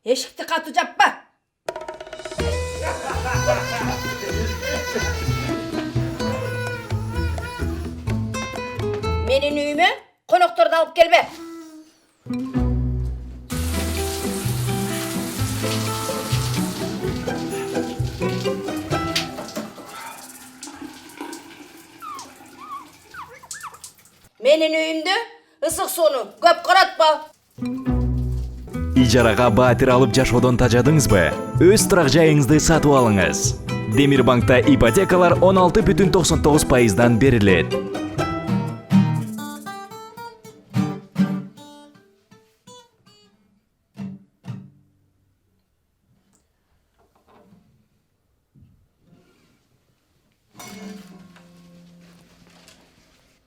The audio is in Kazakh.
Eşikti katı жаппа. Menin үйüme konoktарды alıp gelme. Menin үйümde ысык сууну көп каратпа. Ижарага баатыр алып жашоодон тажадыңызбы? Өз турак жайыңызды сатып алыңыз. Демирбанкта ипотекалар 16,99%дан берилет.